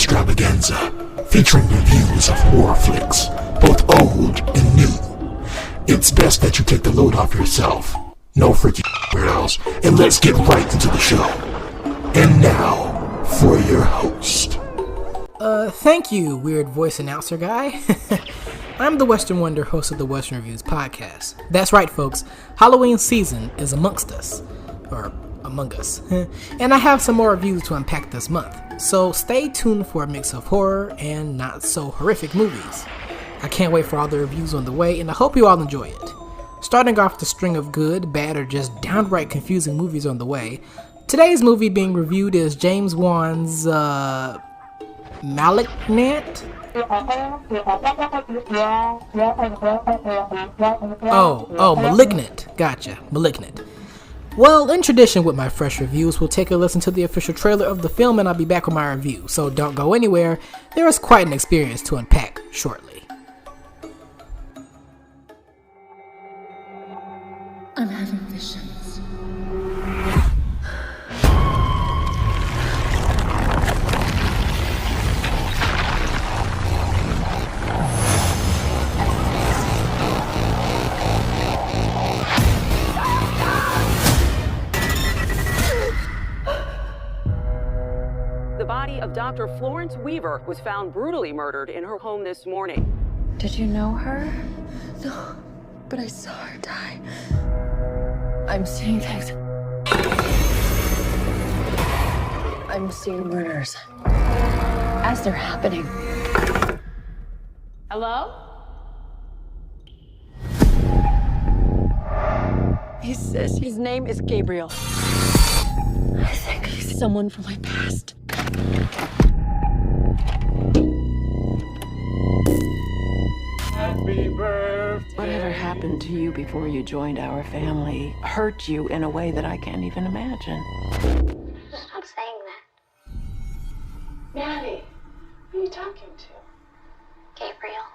Extravaganza, featuring reviews of horror flicks, both old and new. It's best that you take the load off yourself. No freaking weirdos, and let's get right into the show. And now, for your host. Thank you, weird voice announcer guy. I'm the Western Wonder, host of the Western Reviews podcast. That's right, folks. Halloween season is amongst us. Or among us. And I have some more reviews to unpack this month. So stay tuned for a mix of horror and not so horrific movies. I can't wait for all the reviews on the way, and I hope you all enjoy it. Starting off the string of good, bad, or just downright confusing movies on the way, today's movie being reviewed is James Wan's, Malignant? Malignant. Gotcha. Malignant. Well, in tradition with my fresh reviews, we'll take a listen to the official trailer of the film and I'll be back with my review, so don't go anywhere. There is quite an experience to unpack shortly. I'm having visions. The body of Dr. Florence Weaver was found brutally murdered in her home this morning. Did you know her? No, but I saw her die. I'm seeing things. I'm seeing murders as they're happening. Hello? He says his name is Gabriel. I think he's someone from my past. Happy birthday. Whatever happened to you before you joined our family hurt you in a way that I can't even imagine. Stop saying that. Maddie, who are you talking to? Gabriel.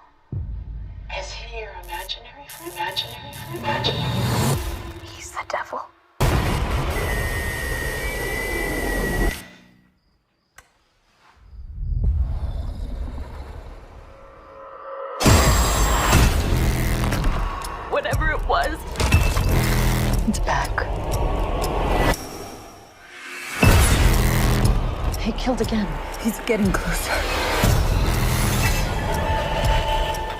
Is he your imaginary friend? Imaginary? He's the devil. Whatever it was. It's back. He killed again. He's getting closer.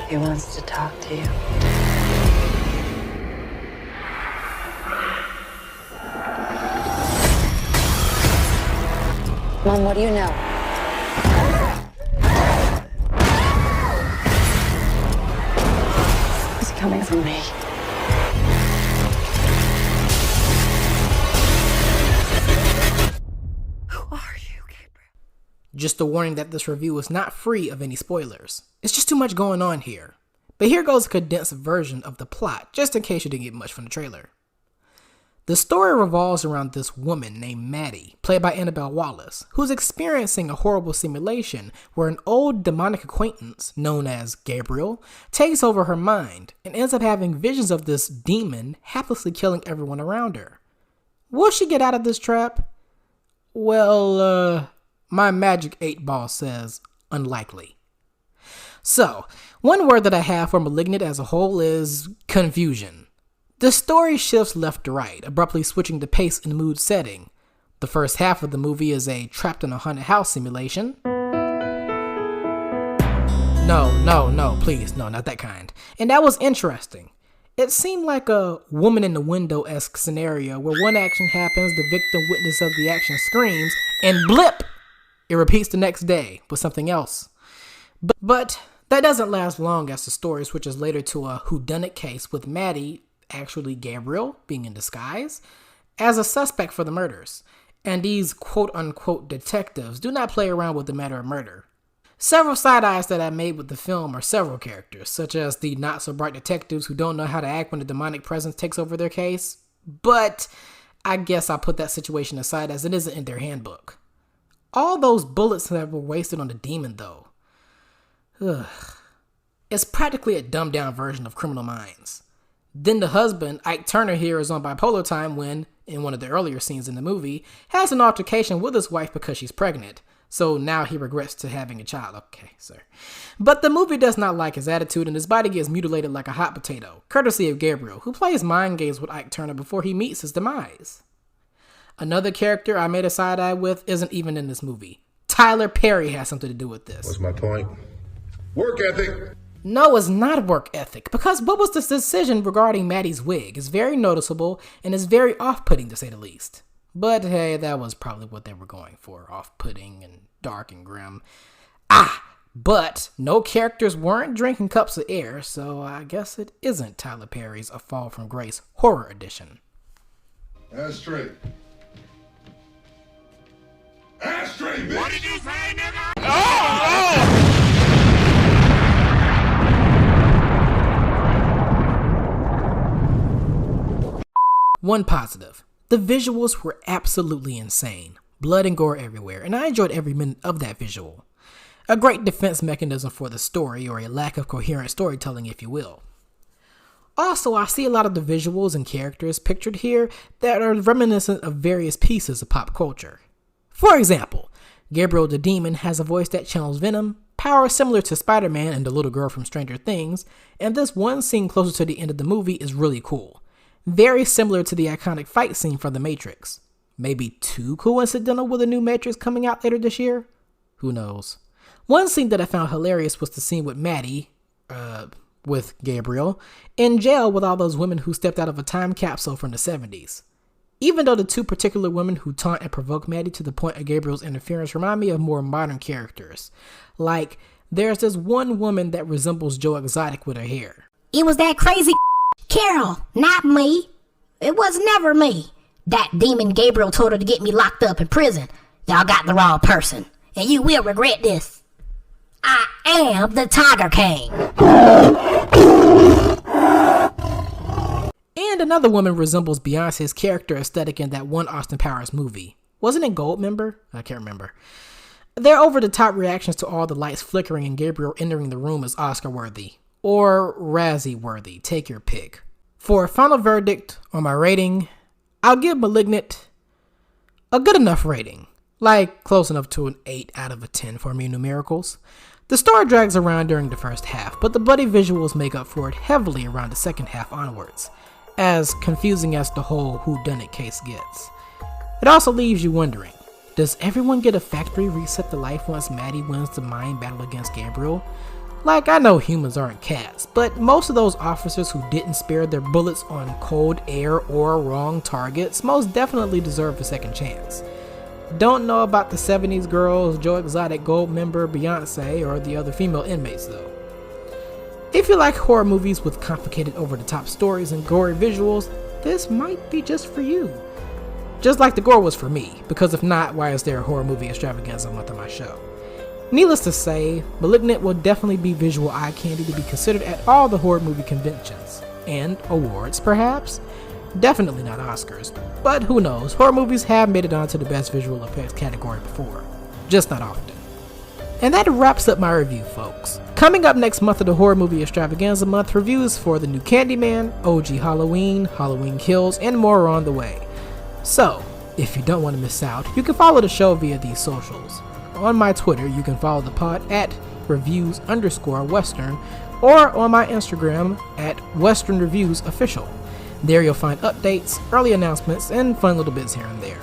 He wants to talk to you. Mom, what do you know? He's coming for me. Who are you, Gabriel? Just a warning that this review is not free of any spoilers. It's just too much going on here. But here goes a condensed version of the plot, just in case you didn't get much from the trailer. The story revolves around this woman named Maddie, played by Annabelle Wallis, who's experiencing a horrible simulation where an old demonic acquaintance, known as Gabriel, takes over her mind and ends up having visions of this demon haplessly killing everyone around her. Will she get out of this trap? Well, my magic 8-ball says unlikely. So, one word that I have for Malignant as a whole is confusion. The story shifts left to right, abruptly switching the pace and mood setting. The first half of the movie is a trapped in a haunted house simulation. No, please, no, not that kind. And that was interesting. It seemed like a woman in the window-esque scenario where one action happens, the victim witness of the action screams, and blip! It repeats the next day with something else. But that doesn't last long as the story switches later to a whodunit case with Maddie, actually Gabriel, being in disguise, as a suspect for the murders. And these quote-unquote detectives do not play around with the matter of murder. Several side-eyes that I made with the film are several characters, such as the not-so-bright detectives who don't know how to act when a demonic presence takes over their case. But I guess I'll put that situation aside as it isn't in their handbook. All those bullets that were wasted on the demon, though. Ugh. It's practically a dumbed-down version of Criminal Minds. Then the husband, Ike Turner here, is on bipolar time when, in one of the earlier scenes in the movie, has an altercation with his wife because she's pregnant. So now he regrets to having a child. Okay, sir. But the movie does not like his attitude, and his body gets mutilated like a hot potato, courtesy of Gabriel, who plays mind games with Ike Turner before he meets his demise. Another character I made a side-eye with isn't even in this movie. Tyler Perry has something to do with this. What's my point? Work ethic! No, it's not work ethic, because what was this decision regarding Maddie's wig is very noticeable and is very off-putting, to say the least. But hey, that was probably what they were going for, off-putting and dark and grim. But no characters weren't drinking cups of air, so I guess it isn't Tyler Perry's A Fall from Grace Horror Edition. That's straight. Ashtray, bitch! What did you say, nigga? One positive. The visuals were absolutely insane. Blood and gore everywhere, and I enjoyed every minute of that visual. A great defense mechanism for the story, or a lack of coherent storytelling, if you will. Also, I see a lot of the visuals and characters pictured here that are reminiscent of various pieces of pop culture. For example, Gabriel the Demon has a voice that channels Venom, powers similar to Spider-Man and the little girl from Stranger Things, and this one scene closer to the end of the movie is really cool. Very similar to the iconic fight scene from The Matrix. Maybe too coincidental with a new Matrix coming out later this year? Who knows? One scene that I found hilarious was the scene with Maddie, with Gabriel, in jail with all those women who stepped out of a time capsule from the 70s. Even though the two particular women who taunt and provoke Maddie to the point of Gabriel's interference remind me of more modern characters. Like, there's this one woman that resembles Joe Exotic with her hair. It was that crazy Carol, not me. It was never me. That demon Gabriel told her to get me locked up in prison. Y'all got the wrong person, and you will regret this. I am the Tiger King. And another woman resembles Beyonce's character aesthetic in that one Austin Powers movie. Wasn't it Goldmember? I can't remember. Their over-the-top reactions to all the lights flickering and Gabriel entering the room is Oscar-worthy. Or Razzie-worthy, take your pick. For a final verdict on my rating, I'll give Malignant a good enough rating. Like, close enough to an 8 out of a 10 for me numericals. The story drags around during the first half, but the bloody visuals make up for it heavily around the second half onwards, as confusing as the whole whodunit case gets. It also leaves you wondering, does everyone get a factory reset to life once Maddie wins the mind battle against Gabriel? Like, I know humans aren't cats, but most of those officers who didn't spare their bullets on cold air or wrong targets most definitely deserve a second chance. Don't know about the 70s girls, Joe Exotic, Goldmember, Beyonce, or the other female inmates though. If you like horror movies with complicated over-the-top stories and gory visuals, this might be just for you. Just like the gore was for me, because if not, why is there a Horror Movie Extravaganza Month on my show? Needless to say, Malignant will definitely be visual eye candy to be considered at all the horror movie conventions. And awards, perhaps? Definitely not Oscars, but who knows, horror movies have made it onto the best visual effects category before. Just not often. And that wraps up my review, folks. Coming up next month of the Horror Movie Extravaganza Month, reviews for the new Candyman, OG Halloween, Halloween Kills, and more are on the way. So, if you don't want to miss out, you can follow the show via these socials. On my Twitter, you can follow the pod at reviews_western, or on my Instagram at Western Reviews Official. There you'll find updates, early announcements, and fun little bits here and there.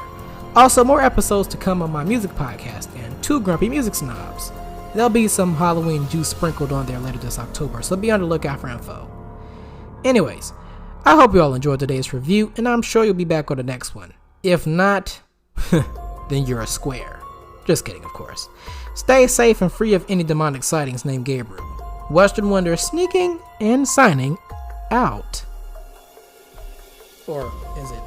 Also, more episodes to come on my music podcast and Two Grumpy Music Snobs. There'll be some Halloween juice sprinkled on there later this October, so be on the lookout for info. Anyways, I hope you all enjoyed today's review, and I'm sure you'll be back on the next one. If not, then you're a square. Just kidding, of course. Stay safe and free of any demonic sightings named Gabriel. Western Wonder sneaking and signing out. Or is it